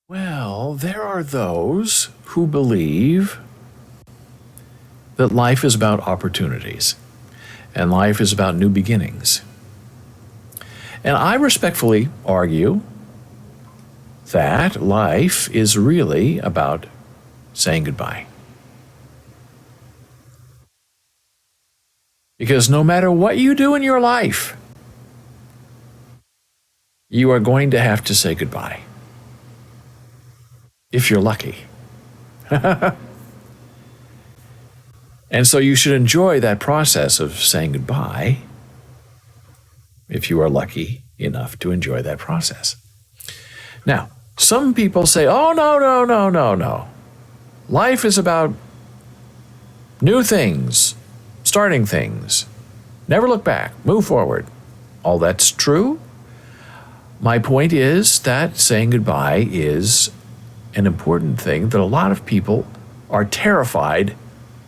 Well, there are those who believe that life is about opportunities and life is about new beginnings. And I respectfully argue that life is really about saying goodbye. Because no matter what you do in your life, you are going to have to say goodbye. If you're lucky. And so you should enjoy that process of saying goodbye if you are lucky enough to enjoy that process. Now, some people say, oh, no. Life is about new things, starting things. Never look back, move forward. All that's true. My point is that saying goodbye is an important thing that a lot of people are terrified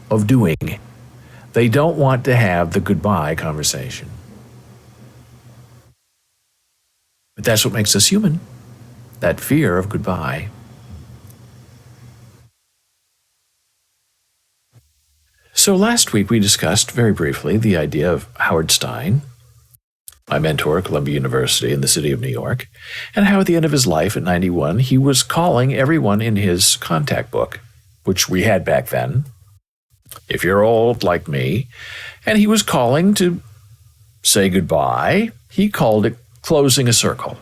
of doing. They don't want to have the goodbye conversation. But that's what makes us human, that fear of goodbye. So last week we discussed very briefly the idea of Howard Stein, my mentor at Columbia University in the city of New York, and how at the end of his life at 91, he was calling everyone in his contact book, which we had back then, if you're old like me, and he was calling to say goodbye. He called it closing a circle.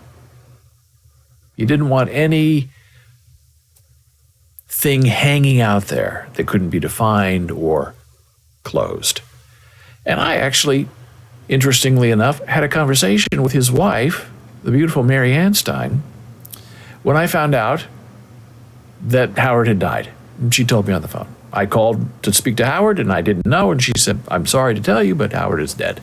He didn't want any thing hanging out there that couldn't be defined or closed. And I actually, interestingly enough, had a conversation with his wife, the beautiful Mary Ann Stein, when I found out that Howard had died. And she told me on the phone. I called to speak to Howard, and I didn't know, and she said, I'm sorry to tell you, but Howard is dead.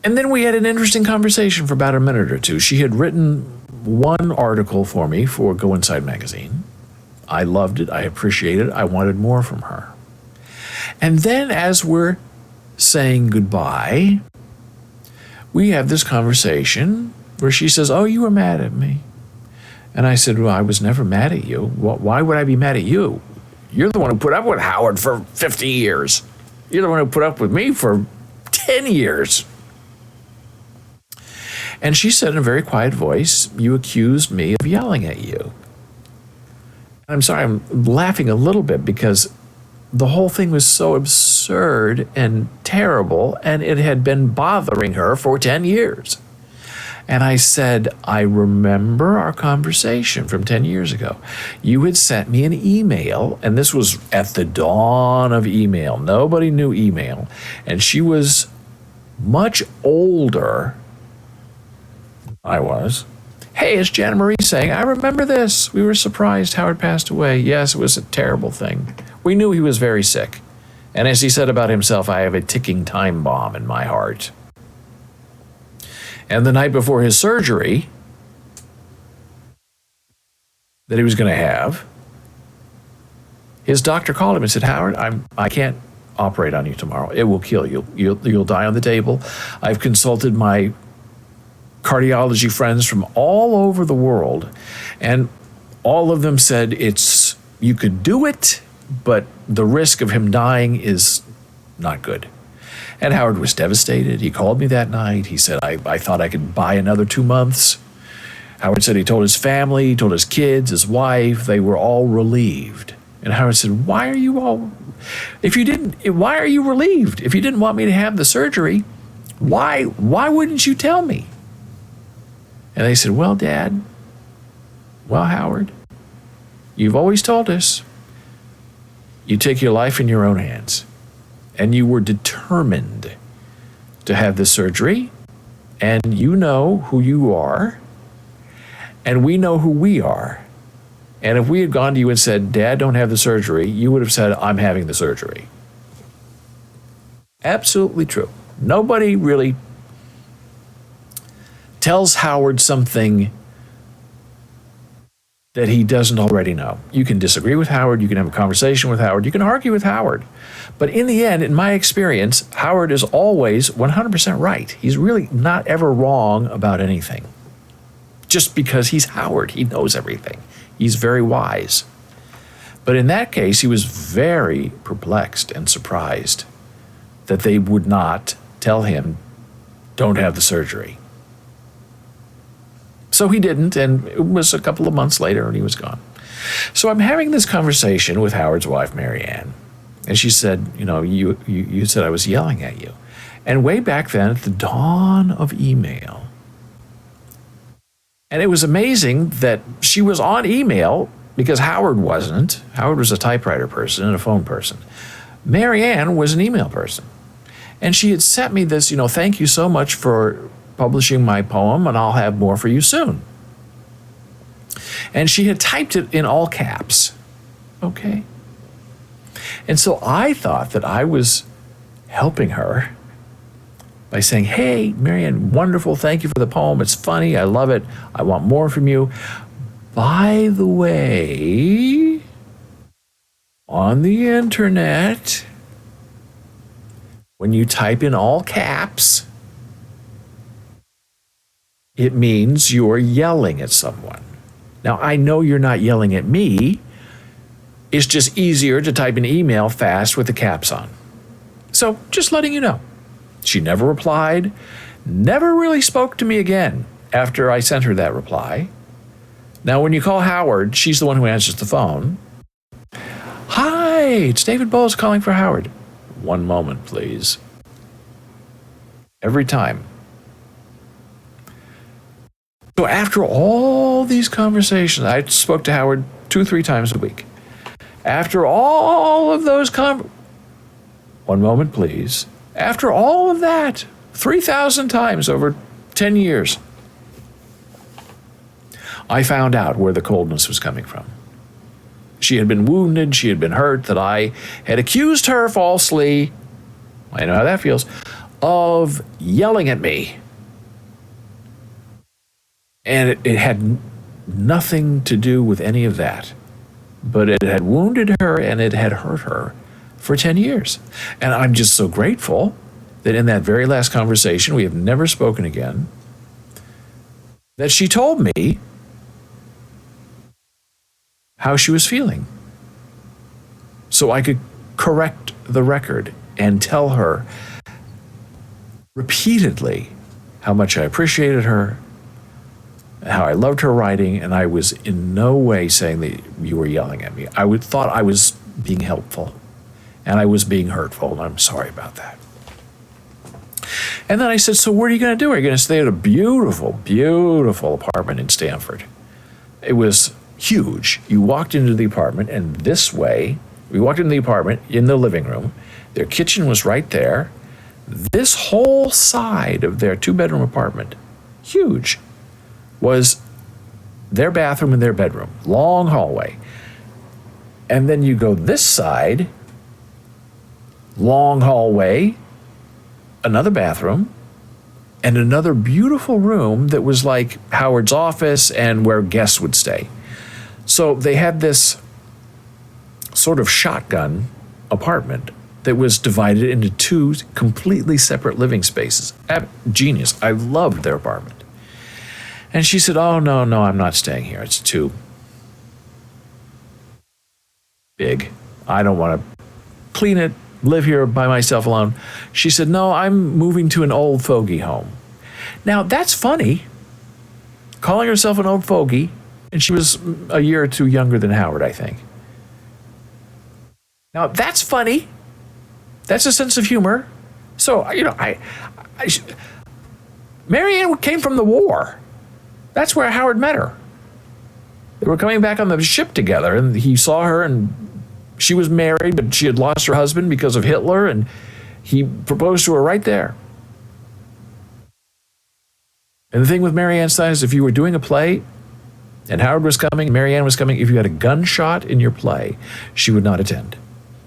And then we had an interesting conversation for about a minute or two. She had written one article for me for Go Inside magazine. I loved it. I appreciated it. I wanted more from her. And then as we're saying goodbye, we have this conversation where she says, oh, you were mad at me. And I said, well, I was never mad at you. Why would I be mad at you? You're the one who put up with Howard for 50 years. You're the one who put up with me for 10 years. And she said in a very quiet voice, you accused me of yelling at you. I'm sorry, I'm laughing a little bit because the whole thing was so absurd and terrible, and it had been bothering her for 10 years. And I said, I remember our conversation from 10 years ago. You had sent me an email, and this was at the dawn of email. Nobody knew email. And she was much older than I was. Hey, it's Jana Marie saying, I remember this. We were surprised Howard passed away. Yes, it was a terrible thing. We knew he was very sick. And as he said about himself, I have a ticking time bomb in my heart. And the night before his surgery that he was going to have, his doctor called him and said, Howard, I can't operate on you tomorrow. It will kill you. You'll die on the table. I've consulted my cardiology friends from all over the world, and all of them said you could do it, but the risk of him dying is not good. And Howard was devastated. He called me that night. He said, I thought I could buy another 2 months. Howard said he told his family, he told his kids, his wife, they were all relieved. And Howard said, why are you relieved? If you didn't want me to have the surgery, why wouldn't you tell me? And they said, well, Dad, Howard, you've always told us you take your life in your own hands. And you were determined to have this surgery, and you know who you are, and we know who we are. And if we had gone to you and said, Dad, don't have the surgery, you would have said, I'm having the surgery. Absolutely true. Nobody really tells Howard something that he doesn't already know. You can disagree with Howard, you can have a conversation with Howard, you can argue with Howard. But in the end, in my experience, Howard is always 100% right. He's really not ever wrong about anything. just because he's Howard. He knows everything. He's very wise. But in that case, he was very perplexed and surprised that they would not tell him, don't have the surgery. So he didn't, and it was a couple of months later, and he was gone. So I'm having this conversation with Howard's wife, Mary Ann, and she said, you said I was yelling at you. And way back then, at the dawn of email, and it was amazing that she was on email because Howard wasn't. Howard was a typewriter person and a phone person. Mary Ann was an email person. And she had sent me this, thank you so much for publishing my poem, and I'll have more for you soon. And she had typed it in all caps. Okay. And so I thought that I was helping her by saying, hey, Marianne, wonderful, thank you for the poem. It's funny, I love it. I want more from you. By the way, on the internet, when you type in all caps, it means you're yelling at someone. Now, I know you're not yelling at me. It's just easier to type an email fast with the caps on. So, just letting you know. She never replied, never really spoke to me again after I sent her that reply. Now, when you call Howard, she's the one who answers the phone. Hi, it's David Boles calling for Howard. One moment, please. Every time. So after all these conversations, I spoke to Howard 2-3 times a week. After all of those one moment, please. After all of that, 3,000 times over 10 years, I found out where the coldness was coming from. She had been wounded, she had been hurt, that I had accused her falsely, I know how that feels, of yelling at me. And it had nothing to do with any of that. But it had wounded her and it had hurt her for 10 years. And I'm just so grateful that in that very last conversation, we have never spoken again, that she told me how she was feeling. So I could correct the record and tell her repeatedly how much I appreciated her, how I loved her writing, and I was in no way saying that you were yelling at me. I thought I was being helpful, and I was being hurtful, and I'm sorry about that. And then I said, so what are you going to do? Are you going to stay at a beautiful, beautiful apartment in Stamford? It was huge. You walked into the apartment, and this way, we walked into the apartment in the living room. Their kitchen was right there. This whole side of their 2-bedroom apartment, huge, was their bathroom and their bedroom, long hallway. And then you go this side, long hallway, another bathroom, and another beautiful room that was like Howard's office and where guests would stay. So they had this sort of shotgun apartment that was divided into 2 completely separate living spaces. Genius. I loved their apartment. And she said, oh, no, I'm not staying here. It's too big. I don't want to clean it, live here by myself alone. She said, no, I'm moving to an old fogey home. Now, that's funny, calling herself an old fogey, and she was a year or 2 younger than Howard, I think. Now, that's funny. That's a sense of humor. So, Mary Ann came from the war. That's where Howard met her. They were coming back on the ship together, and he saw her, and she was married, but she had lost her husband because of Hitler, and he proposed to her right there. And the thing with Mary Ann Stein is if you were doing a play, and Howard was coming, Mary Ann was coming, if you had a gunshot in your play, she would not attend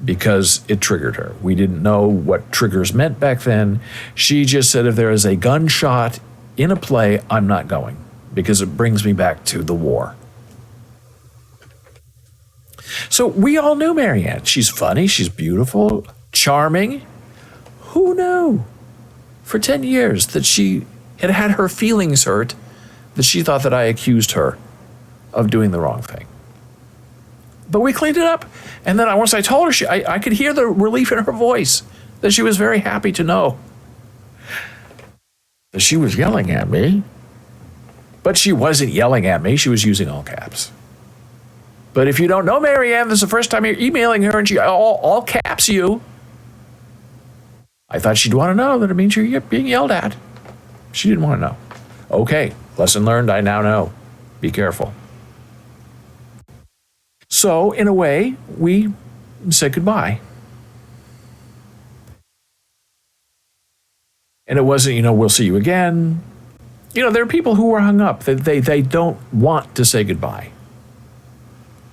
because it triggered her. We didn't know what triggers meant back then. She just said, if there is a gunshot in a play, I'm not going, because it brings me back to the war. So we all knew Mary Ann. She's funny, she's beautiful, charming. Who knew for 10 years that she had had her feelings hurt that she thought that I accused her of doing the wrong thing. But we cleaned it up. And then once I told her, I could hear the relief in her voice, that she was very happy to know that she was yelling at me. But she wasn't yelling at me. She was using all caps. But if you don't know Marianne, this is the first time you're emailing her and she all caps you. I thought she'd want to know that it means you're being yelled at. She didn't want to know. Okay, lesson learned, I now know. Be careful. So, in a way, we said goodbye. And it wasn't, we'll see you again. There are people who are hung up. They don't want to say goodbye.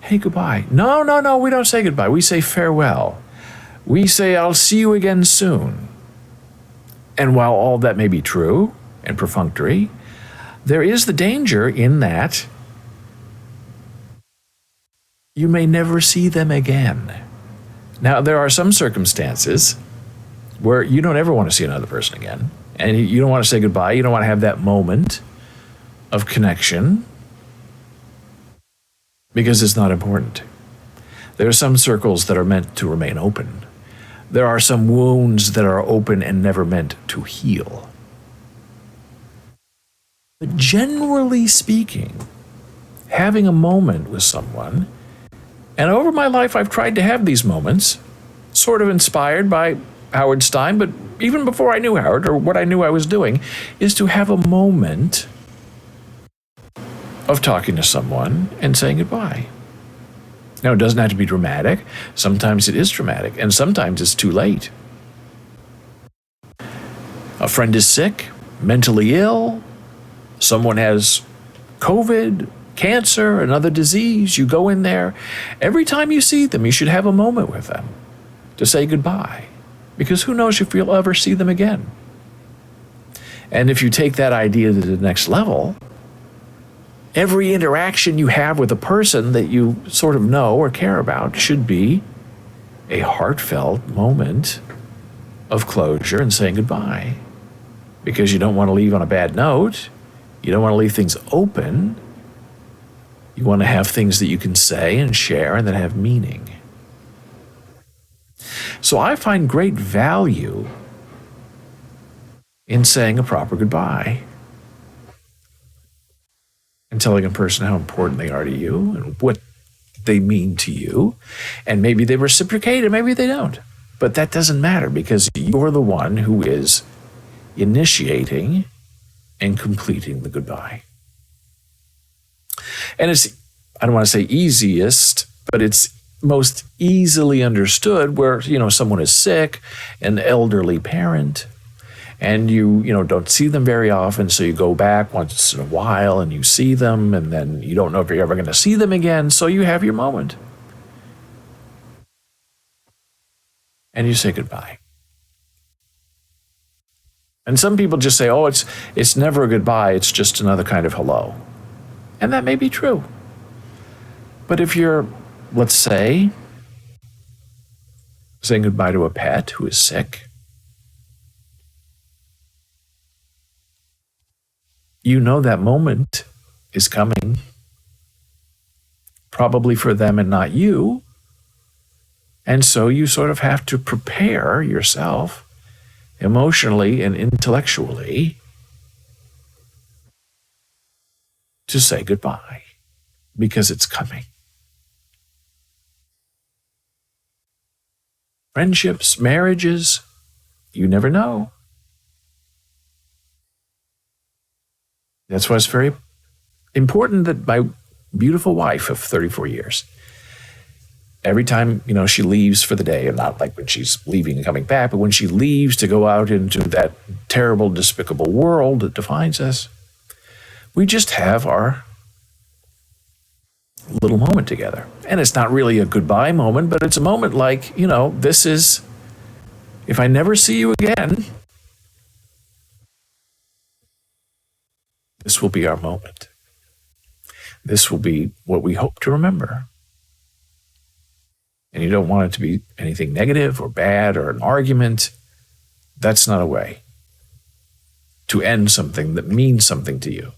Hey, goodbye. No, we don't say goodbye. We say farewell. We say, I'll see you again soon. And while all that may be true and perfunctory, there is the danger in that you may never see them again. Now, there are some circumstances where you don't ever want to see another person again, and you don't want to say goodbye. You don't want to have that moment of connection because it's not important. There are some circles that are meant to remain open. There are some wounds that are open and never meant to heal. But generally speaking, having a moment with someone, and over my life I've tried to have these moments, sort of inspired by Howard Stein, but even before I knew Howard, or what I knew I was doing, is to have a moment of talking to someone and saying goodbye. Now, it doesn't have to be dramatic. Sometimes it is dramatic, and sometimes it's too late. A friend is sick, mentally ill, someone has COVID, cancer, another disease. You go in there. Every time you see them, you should have a moment with them to say goodbye, because who knows if you'll ever see them again. And if you take that idea to the next level, every interaction you have with a person that you sort of know or care about should be a heartfelt moment of closure and saying goodbye. Because you don't want to leave on a bad note. You don't want to leave things open. You want to have things that you can say and share and that have meaning. So I find great value in saying a proper goodbye and telling a person how important they are to you and what they mean to you. And maybe they reciprocate and maybe they don't. But that doesn't matter because you're the one who is initiating and completing the goodbye. And it's, I don't want to say easiest, but it's most easily understood where, someone is sick, an elderly parent, and you don't see them very often, so you go back once in a while and you see them, and then you don't know if you're ever going to see them again, so you have your moment. And you say goodbye. And some people just say, oh, it's never a goodbye, it's just another kind of hello. And that may be true. But if you're, let's say, saying goodbye to a pet who is sick, you know that moment is coming, probably for them and not you. And so you sort of have to prepare yourself emotionally and intellectually to say goodbye because it's coming. Friendships, marriages, you never know. That's why it's very important that my beautiful wife of 34 years, every time, she leaves for the day, and not like when she's leaving and coming back, but when she leaves to go out into that terrible, despicable world that defines us, we just have our little moment together. And it's not really a goodbye moment, but it's a moment like, this is, if I never see you again, this will be our moment. This will be what we hope to remember. And you don't want it to be anything negative or bad or an argument. That's not a way to end something that means something to you.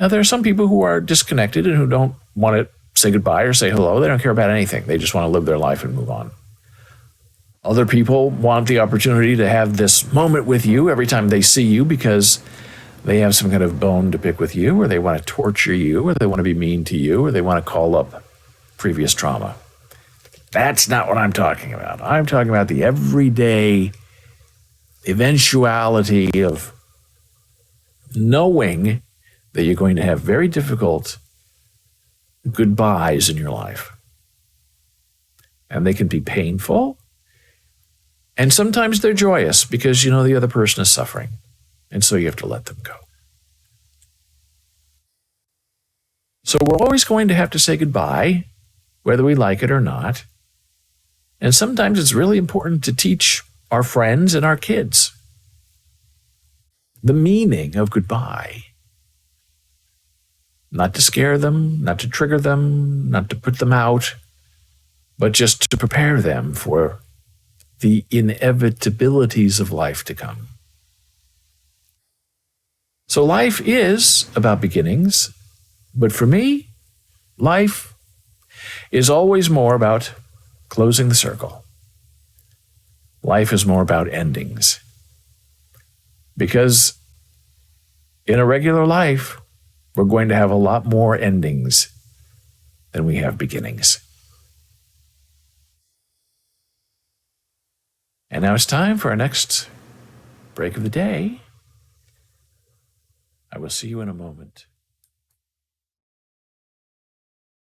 Now, there are some people who are disconnected and who don't want to say goodbye or say hello. They don't care about anything. They just want to live their life and move on. Other people want the opportunity to have this moment with you every time they see you because they have some kind of bone to pick with you, or they want to torture you, or they want to be mean to you, or they want to call up previous trauma. That's not what I'm talking about. I'm talking about the everyday eventuality of knowing that you're going to have very difficult goodbyes in your life. And they can be painful. And sometimes they're joyous because you know the other person is suffering. And so you have to let them go. So we're always going to have to say goodbye, whether we like it or not. And sometimes it's really important to teach our friends and our kids the meaning of goodbye. Not to scare them, not to trigger them, not to put them out, but just to prepare them for the inevitabilities of life to come. So life is about beginnings, but for me, life is always more about closing the circle. Life is more about endings. Because in a regular life, we're going to have a lot more endings than we have beginnings. And now it's time for our next break of the day. I will see you in a moment.